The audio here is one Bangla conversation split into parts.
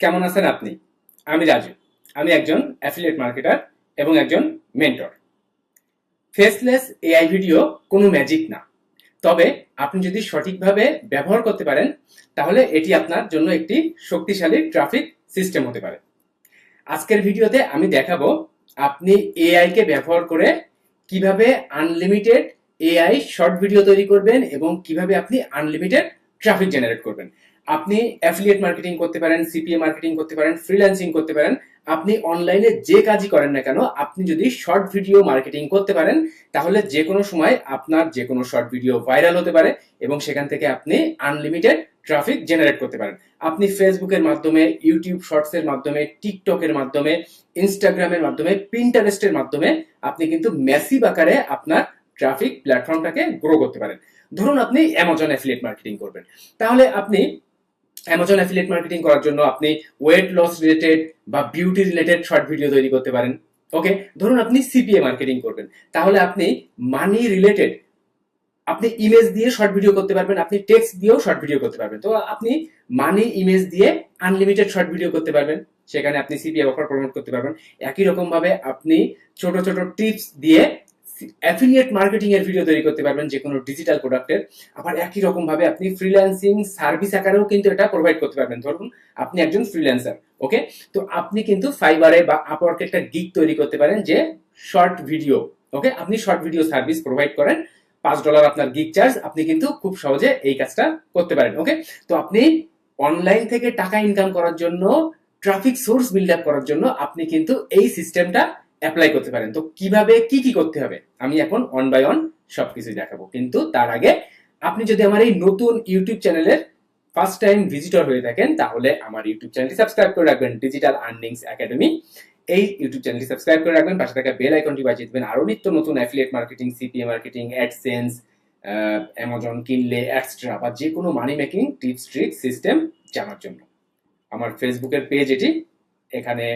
কেমন আছেন আপনি? আমি রাজু। আমি একজন অ্যাফিলিয়েট মার্কেটার এবং একজন মেন্টর। ফেসলেস এআই ভিডিও কোনো ম্যাজিক না, তবে আপনি যদি সঠিকভাবে ব্যবহার করতে পারেন তাহলে এটি আপনার জন্য একটি শক্তিশালী ট্রাফিক সিস্টেম হতে পারে। আজকের ভিডিওতে আমি দেখাবো আপনি এআই কে ব্যবহার করে কিভাবে আনলিমিটেড এআই শর্ট ভিডিও তৈরি করবেন এবং কিভাবে আপনি আনলিমিটেড ট্রাফিক জেনারেট করবেন। আপনি অ্যাফিলিয়েট মার্কেটিং করতে পারেন, সিপিএ মার্কেটিং করতে পারেন, ফ্রিল্যান্সিং করতে পারেন। আপনি অনলাইনে যে কাজই করেন না কেন, আপনি যদি শর্ট ভিডিও মার্কেটিং করতে পারেন তাহলে যে কোনো সময় আপনার যে কোনো শর্ট ভিডিও ভাইরাল হতে পারে এবং সেখান থেকে আপনি আনলিমিটেড ট্রাফিক জেনারেট করতে পারেন। আপনি ফেসবুকের মাধ্যমে, ইউটিউব শর্টসের মাধ্যমে, টিকটকের মাধ্যমে, ইনস্টাগ্রামের মাধ্যমে, পিন্টারেস্টের মাধ্যমে আপনি কিন্তু ম্যাসিভ আকারে আপনার ট্রাফিক প্ল্যাটফর্মটাকে গ্রো করতে পারেন। ধরুন আপনি অ্যামাজন অ্যাফিলিয়েট মার্কেটিং করবেন, তাহলে আপনি অ্যামাজন অ্যাফিলিয়েট মার্কেটিং করার জন্য আপনি ওয়েট লস রিলেটেড বা বিউটি রিলেটেড শর্ট ভিডিও তৈরি করতে পারেন। ওকে, ধরুন আপনি সিপিএ মার্কেটিং করবেন, তাহলে আপনি মানি রিলেটেড আপনি ইমেজ দিয়ে শর্ট ভিডিও করতে পারবেন, আপনি টেক্সট দিয়েও শর্ট ভিডিও করতে পারবেন। তো আপনি মানি ইমেজ দিয়ে আনলিমিটেড শর্ট ভিডিও করতে পারবেন, সেখানে আপনি সিপিএ অফার প্রমোট করতে পারবেন। একই রকম ভাবে আপনি ছোট ছোট টিপস দিয়ে অ্যাফিলিয়েট মার্কেটিং এর ভিডিও তৈরি করতে পারবেন যে কোনো ডিজিটাল প্রোডাক্টের। আবার একই রকম ভাবে আপনি ফ্রিল্যান্সিং সার্ভিস আকারেও কিন্তু এটা প্রোভাইড করতে পারবেন। ধরুন আপনি একজন ফ্রিল্যান্সার, ওকে, তো আপনি কিন্তু ফাইবারে বা আপওয়ার্কে একটা গিগ তৈরি করতে পারেন যে শর্ট ভিডিও। ওকে, আপনি শর্ট ভিডিও সার্ভিস প্রোভাইড করেন, $5 আপনার গিগ চার্জ, আপনি কিন্তু খুব সহজে এই কাজটা করতে পারেন। ওকে, তো আপনি অনলাইন থেকে টাকা ইনকাম করার জন্য, ট্রাফিক সোর্স বিল্ড আপ করার জন্য আপনি কিন্তু এই সিস্টেমটা অ্যাপ্লাই করতে পারেন। তো কিভাবে কি কি করতে হবে আমি এখন অন বাই অন সবকিছু দেখাবো, কিন্তু তার আগে আপনি যদি আমার এই নতুন ইউটিউব চ্যানেলের ফার্স্ট টাইম ভিজিটর হয়ে থাকেন তাহলে আমার ইউটিউব চ্যানেলটি সাবস্ক্রাইব করে রাখবেন, ডিজিটাল আর্নিংস একাডেমি। এই ইউটিউব চ্যানেলটি সাবস্ক্রাইব করে রাখবেন, পাশে থাকা বেল আইকনটি বাজিয়ে দিবেন আরো নিত্য নতুন affiliate marketing, CPA marketing, AdSense, Amazon কিনলে এক্সট্রা বা যে কোনো মানি মেকিং টিপস ট্রিক সিস্টেম জানার জন্য। আমার ফেসবুকের পেজ এটি, এখানে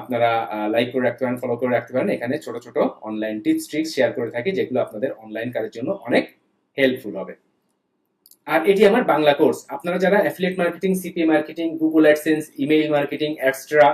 আপনারা লাইক করে রাখতে পারেন, ফলো করে রাখতে পারেন। এখানে ছোট ছোট অনলাইন টিপস ট্রিক্স শেয়ার করে থাকি যেগুলো আপনাদের অনলাইন কাজের জন্য অনেক হেল্পফুল হবে। আর এটি আমার বাংলা কোর্স। আপনারা যারা affiliate marketing, CPA marketing, Google AdSense, email marketing, extra,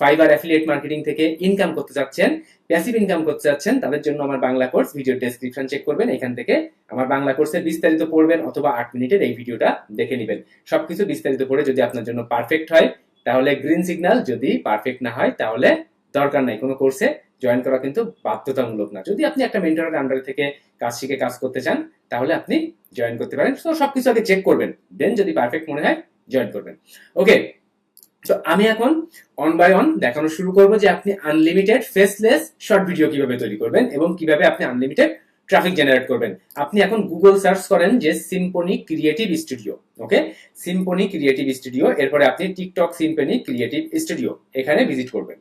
Fiverr affiliate marketing থেকে ইনকাম করতে যাচ্ছেন, প্যাসিভ ইনকাম করতে যাচ্ছেন, তাদের জন্য আমার Bangla course, video description check করবেন, এখান থেকে আমার বাংলা কোর্সের বিস্তারিত পড়বেন অথবা 8 মিনিটের এই ভিডিওটা দেখে নেবেন। সবকিছু বিস্তারিত পড়ে যদি আপনার জন্য পারফেক্ট হয় তাহলে গ্রিন সিগন্যাল, যদি পারফেক্ট না হয় তাহলে দরকার নাই। কোনো কোর্সে জয়েন করা কিন্তু বাধ্যতামূলক না। যদি আপনি একটা মেন্টরের আন্ডারে থেকে কাজ শিখে কাজ করতে চান তাহলে আপনি জয়েন করতে পারেন। তো সবকিছু আগে চেক করবেন, দেন যদি পারফেক্ট মনে হয় জয়েন করবেন। ওকে, তো আমি এখন অন বাই অন দেখানো শুরু করব যে আপনি আনলিমিটেড ফেসলেস শর্ট ভিডিও কিভাবে তৈরি করবেন এবং কিভাবে আপনি আনলিমিটেড ট্রাফিক জেনারেট করবেন। আপনি এখন গুগল সার্চ করেন যে সিম্পনি ক্রিয়েটিভ স্টুডিও। ওকে, সিম্পনি ক্রিয়েটিভ স্টুডিও, এরপরে আপনি টিকটক সিম্পনি ক্রিয়েটিভ স্টুডিও এখানে ভিজিট করবেন।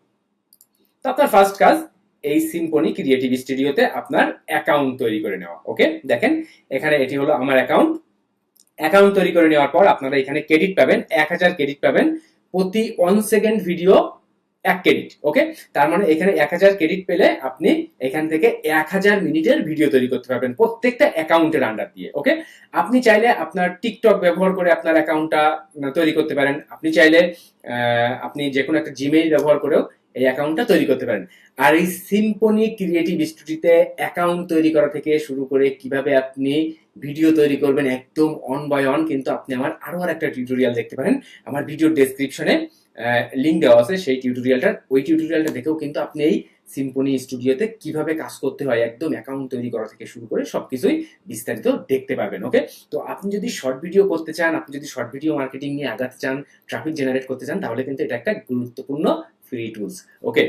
তো আপনার ফার্স্ট কাজ এই সিম্পনি ক্রিয়েটিভ স্টুডিওতে আপনার অ্যাকাউন্ট তৈরি করে নেওয়া। ওকে, দেখেন এখানে এটি হলো আমার অ্যাকাউন্ট। অ্যাকাউন্ট তৈরি করে নেওয়ার পর আপনারা এখানে ক্রেডিট পাবেন, 1000 ক্রেডিট পাবেন, প্রতি 1 সেকেন্ড ভিডিও 1 ক্রেডিট। ওকে, তার মানে এখানে 1000 ক্রেডিট পেলে আপনি এখান থেকে 1000 মিনিটের ভিডিও তৈরি করতে পারবেন প্রত্যেকটা অ্যাকাউন্টের আন্ডার দিয়ে। ওকে, আপনি চাইলে আপনার টিকটক ব্যবহার করে আপনার অ্যাকাউন্টটা তৈরি করতে পারেন, আপনি চাইলে আপনি যে কোনো একটা জিমেইল ব্যবহার করেও এই অ্যাকাউন্টটা তৈরি করতে পারেন। আর এই সিম্পনি ক্রিয়েটিভ স্টুডিওতে অ্যাকাউন্ট তৈরি করা থেকে শুরু করে কিভাবে আপনি ভিডিও তৈরি করবেন একদম অন বাই অন, কিন্তু আপনি আমার আরো একটা টিউটোরিয়াল দেখতে পারেন, আমার ভিডিও ডেসক্রিপশনে লিংক দেওয়া আছে সেই টিউটোরিয়ালটার। ওই টিউটোরিয়ালটা দেখেও কিন্তু আপনি এই সিম্পনি স্টুডিওতে কিভাবে কাজ করতে হয় একদম অ্যাকাউন্ট তৈরি করা থেকে শুরু করে সবকিছুই বিস্তারিত দেখতে পাবেন। ওকে, তো আপনি যদি শর্ট ভিডিও করতে চান, আপনি যদি শর্ট ভিডিও মার্কেটিং নিয়ে আগাতে চান, ট্রাফিক জেনারেট করতে চান, তাহলে কিন্তু এটা একটা গুরুত্বপূর্ণ ফ্রি টুলস। ওকে,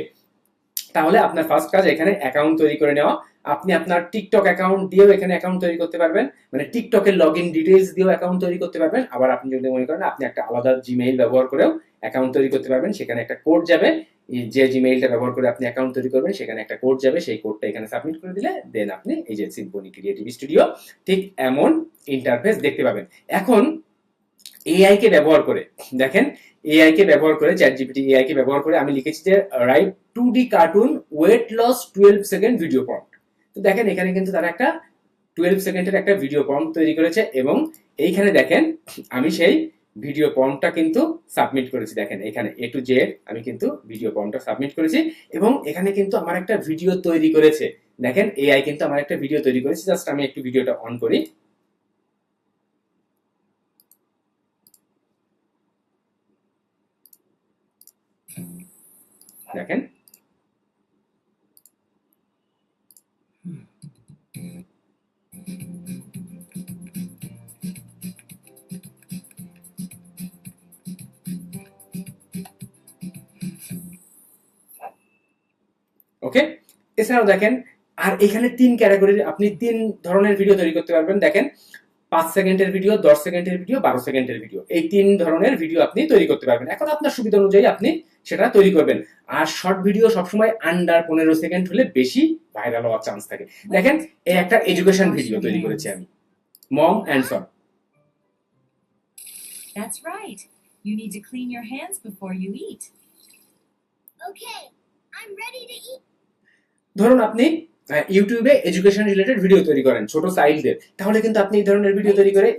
তাহলে আপনার ফার্স্ট কাজ এখানে অ্যাকাউন্ট তৈরি করে নেওয়া। আপনি আপনার টিকটক অ্যাকাউন্ট দিয়েও এখানে অ্যাকাউন্ট তৈরি করতে পারবেন, মানে টিকটকের লগ ইন ডিটেলস দিয়েও অ্যাকাউন্ট তৈরি করতে পারবেন। আবার আপনি যদি মনে করেন আপনি একটা আলাদা জিমেইল ব্যবহার করেও অ্যাকাউন্ট তৈরি করতে পারবেন, সেখানে একটা কোড যাবে, যে জিমেইলটা ব্যবহার করে আপনি অ্যাকাউন্ট তৈরি করবেন সেখানে একটা কোড যাবে, সেই কোডটা এখানে সাবমিট করে দিলে দেন আপনি এই যে সিম্পনি ক্রিয়েটিভ স্টুডিও ঠিক এমন ইন্টারফেস দেখতে পাবেন। এখন এআই কে ব্যবহার করে দেখেন, এআই কে ব্যবহার করে, চ্যাটজিপিটি এআই কে ব্যবহার করে আমি লিখেছি যে write 2D cartoon weight loss 12 second video prompt. তো দেখেন এখানে কিন্তু তারা একটা 12 সেকেন্ডের একটা ভিডিও প্রম্পট তৈরি করেছে এবং এইখানে দেখেন আমি সেই ভিডিও ফর্মটা কিন্তু সাবমিট করেছি। দেখেন এখানে A to Z আমি কিন্তু ভিডিও ফর্মটা সাবমিট করেছি এবং এখানে কিন্তু আমার একটা ভিডিও তৈরি করেছে। দেখেন AI কিন্তু আমার একটা ভিডিও তৈরি করেছে। জাস্ট আমি একটু ভিডিওটা অন করি। দেখেন ওকে। এছাড়াও দেখেন আর এখানে 3 ক্যাটাগরির আপনি 3 ধরনের ভিডিও তৈরি করতে পারবেন। দেখেন 5 সেকেন্ডের ভিডিও, 10 সেকেন্ডের ভিডিও, 12 সেকেন্ডের ভিডিও, এই 3 ধরনের ভিডিও আপনি তৈরি করতে পারবেন। এখন আপনার সুবিধা অনুযায়ী আপনি সেটা তৈরি করবেন। আর শর্ট ভিডিও সবসময় আন্ডার 15 সেকেন্ড হলে বেশি ভাইরাল হওয়ার চান্স থাকে। দেখেন এই একটা এডুকেশন ভিডিও তৈরি করেছি আমি, mom and son. That's right. You need to clean your hands before you eat. Okay, I'm ready to eat. ধরুন আপনি ইউটিউবে এডুকেশন রিলেটেড ভিডিও তৈরি করেন ছোট চাইল্ডদের, তাহলে কিন্তু আপনি এই ধরনের ভিডিও তৈরি করে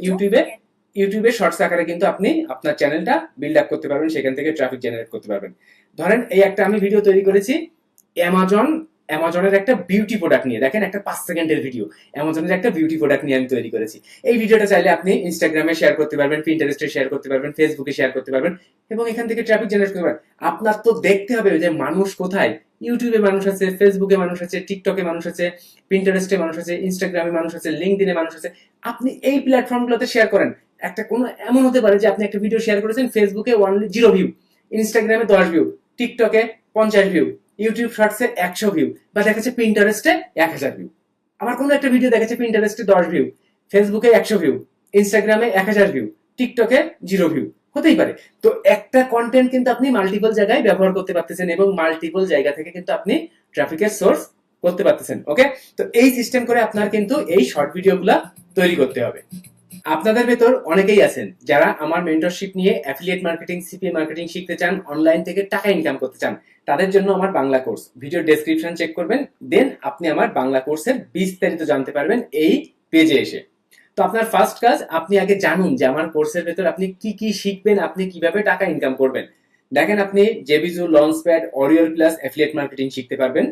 ইউটিউবে শর্টস আকারে কিন্তু আপনি আপনার চ্যানেলটা বিল্ড আপ করতে পারবেন, সেখান থেকে ট্রাফিক জেনারেট করতে পারবেন। ধরেন এই একটা আমি ভিডিও তৈরি করেছি অ্যামাজনের একটা বিউটি প্রোডাক্ট নিয়ে। দেখেন একটা 5 সেকেন্ডের ভিডিও, অ্যামাজনের একটা বিউটি প্রোডাক্ট নিয়ে আমি তৈরি করেছি। এই ভিডিওটা চাইলে আপনি ইনস্টাগ্রামে শেয়ার করতে পারবেন, পিন্টারেস্টে শেয়ার করতে পারবেন, ফেসবুকে শেয়ার করতে পারবেন এবং এখান থেকে ট্রাফিক জেনারেট করতে পারবেন। আপনার তো দেখতে হবে যে মানুষ কোথায়। ইউটিউবে মানুষ আছে, ফেসবুকে মানুষ আছে, টিকটকে মানুষ আছে, পিন্টারেস্টে মানুষ আছে, ইনস্টাগ্রামে মানুষ আছে, লিঙ্কডইনে মানুষ আছে। আপনি এই প্ল্যাটফর্মগুলোতে শেয়ার করেন। একটা কোনো এমন হতে পারে যে আপনি একটা ভিডিও শেয়ার করেছেন, ফেসবুকে অনলি 0 ভিউ, ইনস্টাগ্রামে 10 ভিউ, টিকটকে 50 ভিউ, ইউটিউব শর্টসে 100 ভিউ, বা দেখাচ্ছে পিন্টারেস্টে 1000 ভিউ। আমার কোনো একটা ভিডিও দেখাচ্ছে পিন্টারেস্টে 10 ভিউ, ফেসবুকে 100 ভিউ, ইনস্টাগ্রামে 1000 ভিউ, টিকটকে 0 ভিউ। হতেই পারে। তো একটা কন্টেন্ট কিন্তু আপনি মাল্টিপল জায়গায় ব্যবহার করতে পারতেছেন এবং মাল্টিপল জায়গা থেকে কিন্তু আপনি ট্রাফিকের সোর্স করতে পারতেছেন। ওকে, তো এই সিস্টেম করে আপনার কিন্তু এই শর্ট ভিডিওগুলা তৈরি করতে হবে। আপনাদের ভেতর অনেকেই আছেন যারা আমার মেন্টরশিপ নিয়ে অ্যাফিলিয়েট মার্কেটিং, সিপিএ মার্কেটিং শিখতে চান, অনলাইন থেকে টাকা ইনকাম করতে চান। তাদের জন্য আমার Bangla course, video description check করবেন, দেন আপনি আমার বাংলা কোর্সের বিস্তারিত জানতে পারবেন এই পেজে এসে। তো আপনার ফার্স্ট কাজ, আপনি আগে জানুন যে আমার কোর্সের ভেতর আপনি কি কি শিখবেন, আপনি কিভাবে টাকা ইনকাম করবেন। দেখেন আপনি জেবিজু, লঞ্চপ্যাড, অরিওর প্লাস অ্যাফিলিয়েট মার্কেটিং শিখতে পারবেন,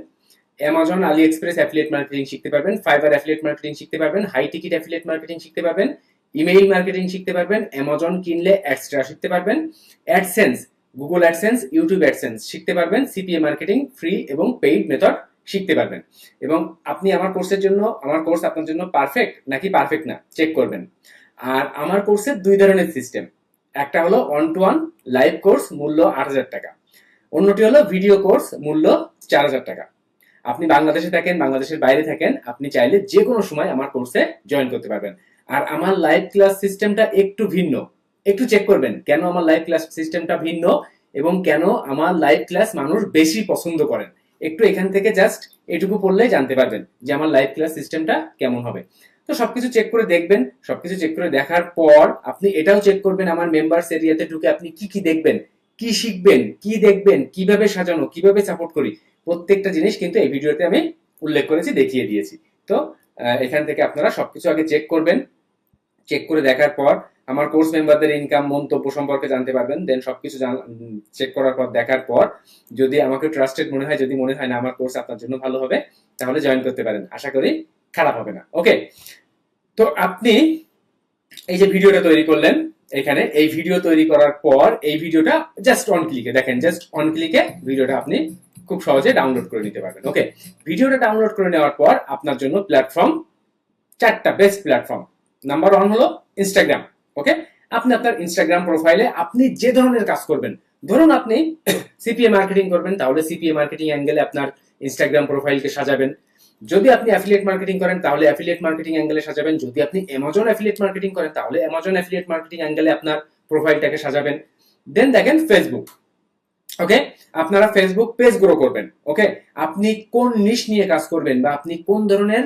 অ্যামাজন, আলি এক্সপ্রেস অ্যাফিলিয়েট মার্কেটিং শিখতে পারবেন, ফাইবার অ্যাফিলিয়েট মার্কেটিং শিখতে পারবেন, হাই টিকিট অ্যাফিলিয়েট মার্কেটিং শিখতে পারবেন, ইমেইল মার্কেটিং শিখতে পারবেন, অ্যামাজন কিনলে এক্সট্রা শিখতে পারবেন, AdSense, Google AdSense, YouTube AdSense শিখতে পারবেন, সিপিএ মার্কেটিং ফ্রি এবং পেইড মেথড শিখতে পারবেন। এবং আপনি আমার কোর্সের জন্য, আমার কোর্স আপনার জন্য পারফেক্ট নাকি পারফেক্ট না চেক করবেন। আর আমার কোর্সের 2 ধরনের সিস্টেম, একটা হলো 1 to 1 লাইভ কোর্স, মূল্য 8000 টাকা, অন্যটি হলো ভিডিও কোর্স, মূল্য 4000 টাকা। আপনি বাংলাদেশে থাকেন, বাংলাদেশের বাইরে থাকেন, আপনি চাইলে যে কোনো সময় আমার কোর্সে জয়েন করতে পারবেন। আর আমার লাইভ ক্লাস সিস্টেমটা একটু ভিন্ন, একটু চেক করবেন কেন আমার লাইভ ক্লাস সিস্টেমটা ভিন্ন এবং কেন আমার লাইভ ক্লাস মানুষ বেশি পছন্দ করেন। একটু এখান থেকে জাস্ট এটুকু পড়লেই জানতে পারবেন যে আমার লাইভ ক্লাস সিস্টেমটা কেমন হবে। তো সবকিছু চেক করে দেখবেন, সবকিছু চেক করে দেখার পর আপনি এটাও চেক করবেন আমার মেম্বার্স এরিয়াতে ঢুকে আপনি কি কি দেখবেন, কি শিখবেন, কি দেখবেন, কিভাবে সাজানো, কিভাবে সাপোর্ট করি, প্রত্যেকটা জিনিস কিন্তু এই ভিডিওতে আমি উল্লেখ করেছি, দেখিয়ে দিয়েছি। তো এখান থেকে আপনারা সবকিছু আগে চেক করবেন, চেক করে দেখার পর আমার কোর্স মেম্বারদের ইনকাম, মন্তব্য সম্পর্কে জানতে পারবেন। দেন সবকিছু চেক করার পর, দেখার পর যদি আমাকে ট্রাস্টেড মনে হয়, যদি মনে হয় না আমার কোর্স আপনার জন্য ভালো হবে, তাহলে জয়েন করতে পারেন। আশা করি খারাপ হবে না। ওকে, তো আপনি এই যে ভিডিওটা তৈরি করলেন, এখানে এই ভিডিও তৈরি করার পর এই ভিডিওটা জাস্ট অন ক্লিকে, দেখেন জাস্ট অন ক্লিকে ভিডিওটা আপনি খুব সহজে ডাউনলোড করে নিতে পারবেন। ওকে, ভিডিওটা ডাউনলোড করে নেওয়ার পর আপনার জন্য প্ল্যাটফর্ম 4টা বেস্ট প্ল্যাটফর্ম। নাম্বার 1 হলো ইনস্টাগ্রাম। ওকে, আপনি আপনার ইনস্টাগ্রাম প্রোফাইলে আপনি যে ধরনের কাজ করবেন, ধরুন আপনি সিপিএ মার্কেটিং করবেন, তাহলে সিপিএ মার্কেটিং অ্যাঙ্গেলে আপনার ইনস্টাগ্রাম প্রোফাইলকে সাজাবেন। যদি আপনি অ্যাফিলিয়েট মার্কেটিং করেন তাহলে অ্যাফিলিয়েট মার্কেটিং অ্যাঙ্গেলে সাজাবেন। যদি আপনি অ্যামাজন অ্যাফিলিয়েট মার্কেটিং করেন তাহলে অ্যামাজন অ্যাফিলিয়েট মার্কেটিং অ্যাঙ্গেলে আপনার প্রোফাইলটাকে সাজাবেন। দেন দেখেন ফেসবুক। ওকে, আপনারা ফেসবুক পেজ গ্রো করবেন। ওকে, আপনি কোন নিশ নিয়ে কাজ করবেন বা আপনি কোন ধরনের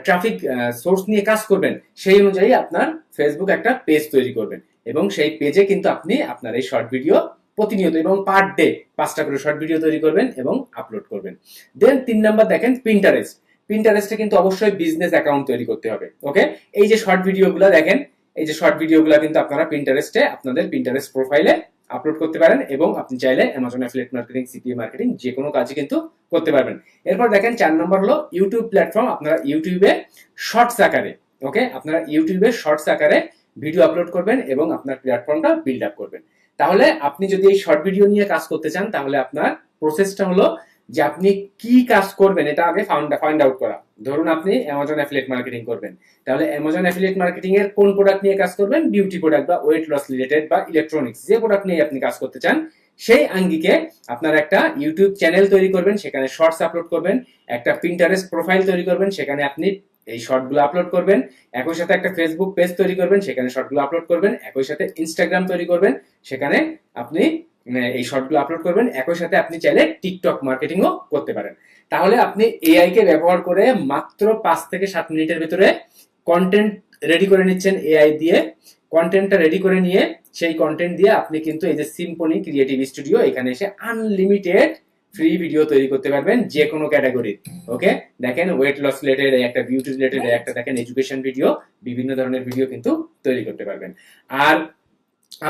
ট্রাফিক সোর্স নিয়ে কাজ করবেন, সেই অনুযায়ী আপনার ফেসবুক একটা পেজ তৈরি করবেন এবং সেই পেজে কিন্তু আপনি আপনার এই শর্ট ভিডিও প্রতিনিয়ত এবং পার ডে 5টা করে শর্ট ভিডিও তৈরি করবেন এবং আপলোড করবেন। দেন 3 নাম্বার দেখেন পিন্টারেস্ট। পিন্টারেস্টে কিন্তু অবশ্যই বিজনেস অ্যাকাউন্ট তৈরি করতে হবে। ওকে, এই যে শর্ট ভিডিওগুলো দেখেন, এই যে শর্ট ভিডিওগুলো কিন্তু আপনারা পিন্টারেস্টে আপনাদের পিন্টারেস্ট প্রোফাইলে আপলোড করতে পারেন এবং আপনি চাইলে Amazon affiliate marketing, CPA marketing যে কোনো কাজই কিন্তু করতে পারবেন। এরপর দেখেন 4 নম্বর হলো ইউটিউব প্ল্যাটফর্ম। আপনারা ইউটিউবে শর্টস আকারে, ওকে, আপনারা ইউটিউবে শর্টস আকারে ভিডিও আপলোড করবেন এবং আপনার প্ল্যাটফর্মটা বিল্ড আপ করবেন। তাহলে আপনি যদি এই শর্ট ভিডিও নিয়ে কাজ করতে চান, তাহলে আপনার প্রসেসটা হলো যে আপনি কি কাজ করবেন এটা আগে ফাইন্ড আউট করা। ধরুন আপনি অ্যামাজন অ্যাফিলিয়েট মার্কেটিং করবেন, তাহলে অ্যামাজন অ্যাফিলিয়েট মার্কেটিং এর কোন প্রোডাক্ট নিয়ে কাজ করবেন? বিউটি প্রোডাক্ট বা ওয়েট লস রিলেটেড বা ইলেকট্রনিক্স, যে প্রোডাক্ট নিয়ে আপনি কাজ করতে চান সেই আঙ্গিকে আপনার একটা ইউটিউব চ্যানেল তৈরি করবেন, সেখানে শর্টস আপলোড করবেন, একটা পিন্টারেস্ট প্রোফাইল তৈরি করবেন, সেখানে আপনি এই শর্টগুলো আপলোড করবেন, একই সাথে একটা ফেসবুক পেজ তৈরি করবেন, সেখানে শর্টগুলো আপলোড করবেন, একই সাথে ইনস্টাগ্রাম তৈরি করবেন, সেখানে আপনি এই শর্টগুলো আপলোড করবেন, একই সাথে আপনি চাইলে টিকটক মার্কেটিংও করতে পারেন। তাহলে আপনি এআই কে ব্যবহার করে মাত্র 5 থেকে 7 মিনিটের ভিতরে কন্টেন্ট রেডি করে নিচ্ছেন এআই দিয়ে। কন্টেন্টটা রেডি করে নিয়ে সেই কন্টেন্ট দিয়ে আপনি কিন্তু এই যে সিম্পনি ক্রিয়েটিভ স্টুডিও, এখানে এসে আনলিমিটেড ফ্রি ভিডিও তৈরি করতে পারবেন যে কোনো ক্যাটাগরির। ওকে, দেখেন ওয়েট লস রিলেটেড, একটা বিউটি রিলেটেড, একটা দেখেন এডুকেশন ভিডিও, বিভিন্ন ধরনের ভিডিও কিন্তু তৈরি করতে পারবেন। আর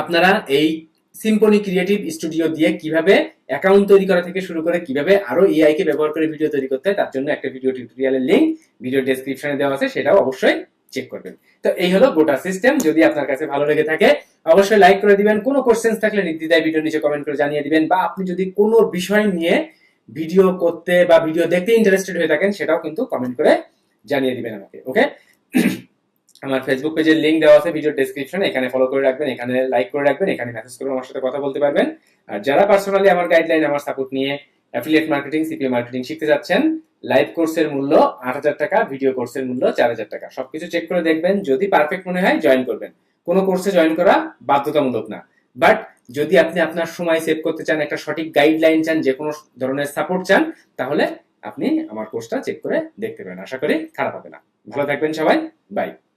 আপনারা এই সিম্পনি ক্রিয়েটিভ স্টুডিও দিয়ে কিভাবে অ্যাকাউন্ট তৈরি করা থেকে শুরু করে কিভাবে আরো এআই কে ব্যবহার করে ভিডিও তৈরি করতে হয়, তার জন্য একটা ভিডিও টিউটোরিয়ালের লিংক ভিডিও ডেসক্রিপশনে দেওয়া আছে, সেটাও অবশ্যই চেক করবেন। তো এই হলো গোটা সিস্টেম। যদি আপনার কাছে ভালো লেগে থাকে অবশ্যই লাইক করে দিবেন। কোনো কোশ্চেন্স থাকলে নির্দ্বিধায় ভিডিও নিচে কমেন্ট করে জানিয়ে দিবেন, বা আপনি যদি কোনো বিষয় নিয়ে ভিডিও করতে বা ভিডিও দেখতে ইন্টারেস্টেড হয়ে থাকেন সেটাও কিন্তু কমেন্ট করে জানিয়ে দিবেন আমাকে। ওকে, আমার ফেসবুক পেজের লিংক দেওয়া আছে ভিডিও ডেসক্রিপশনে, এখানে ফলো করে রাখবেন, এখানে লাইক করে রাখবেন, এখানে মেসেজ করে আমার সাথে কথা বলতে পারবেন। আর যারা পার্সোনালি আমার গাইডলাইন, আমার সাপোর্ট নিয়ে অ্যাফিলিয়েট মার্কেটিং, সিপিএ মার্কেটিং শিখতে যাচ্ছেন, লাইভ কোর্সের মূল্য 8,000 টাকা, ভিডিও কোর্সের মূল্য 4,000 টাকা। সবকিছু চেক করে দেখবেন, যদি পারফেক্ট মনে হয় জয়েন করবেন। কোনো কোর্সে জয়েন করা বাধ্যতামূলক না, বাট যদি আপনি আপনার সময় সেভ করতে চান, একটা সঠিক গাইডলাইন চান, যে কোনো ধরনের সাপোর্ট চান, তাহলে আপনি আমার কোর্সটা চেক করে দেখতে পারেন। আশা করি খারাপ হবে না। ভালো থাকবেন সবাই, বাই।